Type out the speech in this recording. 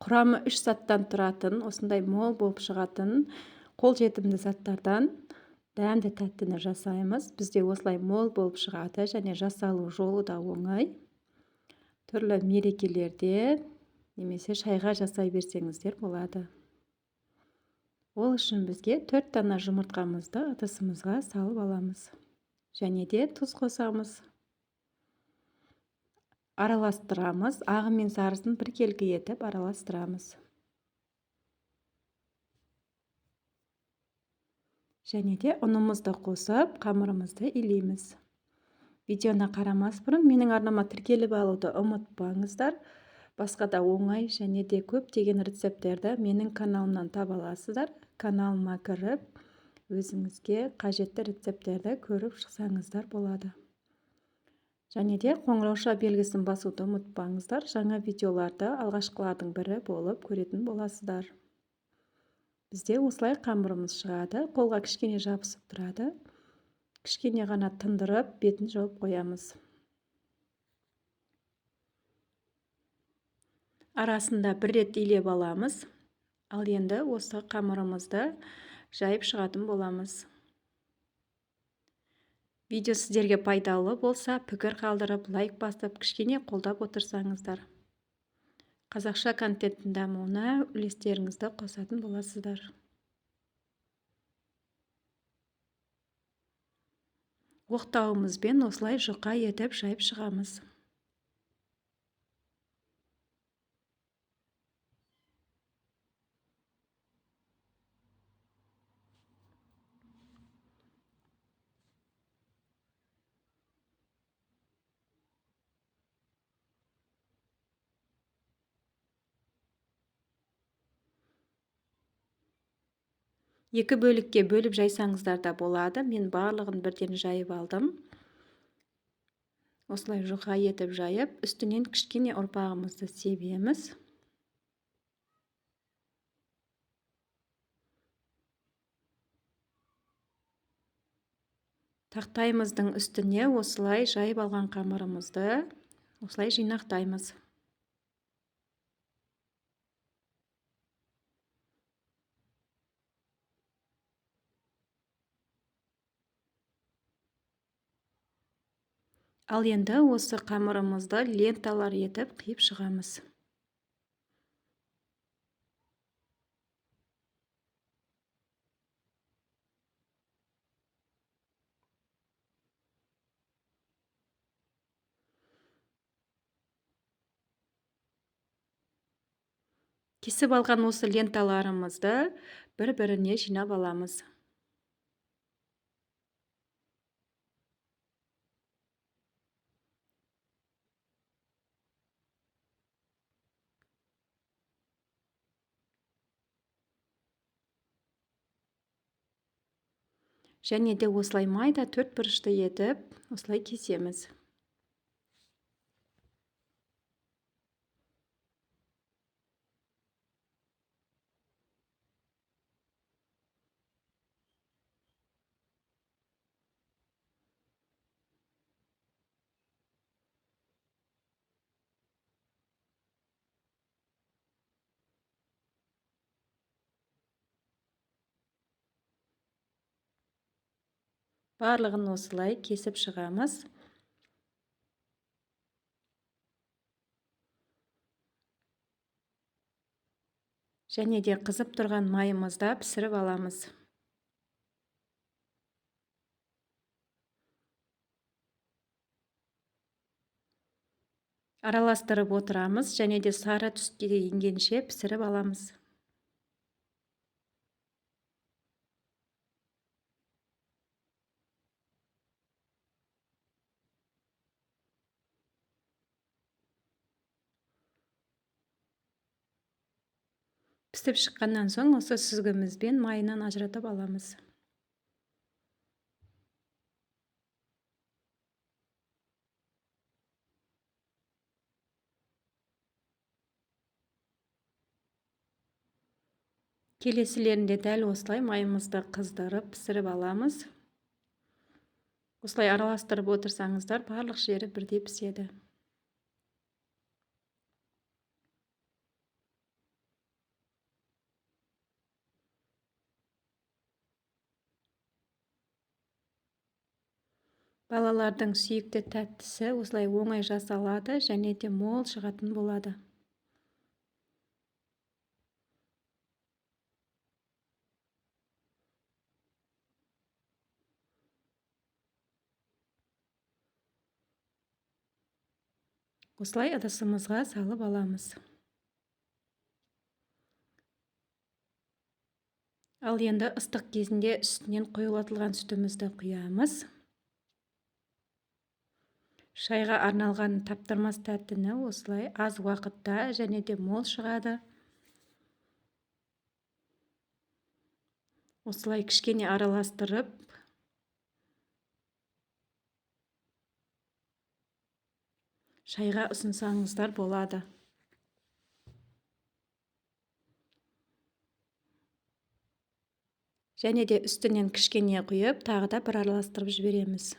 Құрамы 3 заттан тұратын, осындай мол болып шығатын қолжетімді заттардан дәмді тәттіні жасаймыз. Бізде осылай мол болып шығады және жасалу жолы да оңай. Түрлі мерекелерде немесе шайға жасай берсеңіздер болады. Ол үшін бізге 4 дана жұмыртқамызды ыдысымызға салып аламыз. Және де тұз қосамыз. Араластырамыз. Ағы мен сарысын біркелкі етіп араластырамыз. Және де ұнымызды қосып, қамырымызды илейміз. Видеоны қарамас бұрын менің арнама тіркеліп алуды ұмытпаңыздар. Басқа да оңай және де көптеген рецепттерді менің каналымнан таба аласыздар. Каналыма кіріп, өзіңізге қажетті рецепттерді көріп шықсаңыздар болады. Және де қоңырауша белгісін басуды ұмытпаңыздар. Жаңа видеоларды алғашқылардың бірі болып көретін боласыздар. Бізде осылай қамырымыз шығады. Қолға кішкене жабысып тұрады. Кішкене ғана тындырып, бетін жауып қоямыз. Арасында бір рет илеп аламыз. Ал енді осы қамырымызды жайып шығатын боламыз. Видео сіздерге пайдалы болса, пікір қалдырып, лайк басып, кішкене қолдап отырсаңыздар. Қазақша контенттің дамуына үлестеріңізді қосатын боласыздар. Оқтауымызбен осылай жұқа етіп жайып шығамыз. Екі бөлікке бөліп жайсаңыздар да болады. Мен барлығын бірден жайып алдым. Осылай жұқа етіп жайып, үстінен кішкене ұрпағымызды себеміз. Тақтаймыздың үстіне осылай жайып алған қамырымызды осылай жинақтаймыз. Ал енді осы қамырымызды ленталар етіп қиып шығамыз. Кесіп алған осы ленталарымызды бір-біріне жинап аламыз. Және де осылай майда төрт бұрышты етіп, осылай кесеміз. Барлығын осылай кесіп шығамыз. Және де қызып тұрған майымызда пісіріп аламыз. Араластырып отырамыз және де сары түске енгенше пісіріп аламыз. Пісіп шыққаннан соң осы сүзгімізбен майынан ажыратып аламыз. Келесілерінде дәл осылай майымызды қыздырып пісіріп аламыз. Осылай араластырып отырсаңыздар, барлық жері бірдей піседі. Балалардың сүйікті тәттісі осылай оңай жасалады және де мол шығатын болады. Осылай ыдысымызға салып аламыз. Ал енді ыстық кезінде үстінен қоюлатылған сүтімізді құямыз. Шайға арналған таптырмас тәттіні осылай аз уақытта және де мол шығады. Осылай кішкене араластырып, шайға ұсынсаңыздар болады. Және де үстінен кішкене құйып, тағы да бір араластырып жібереміз.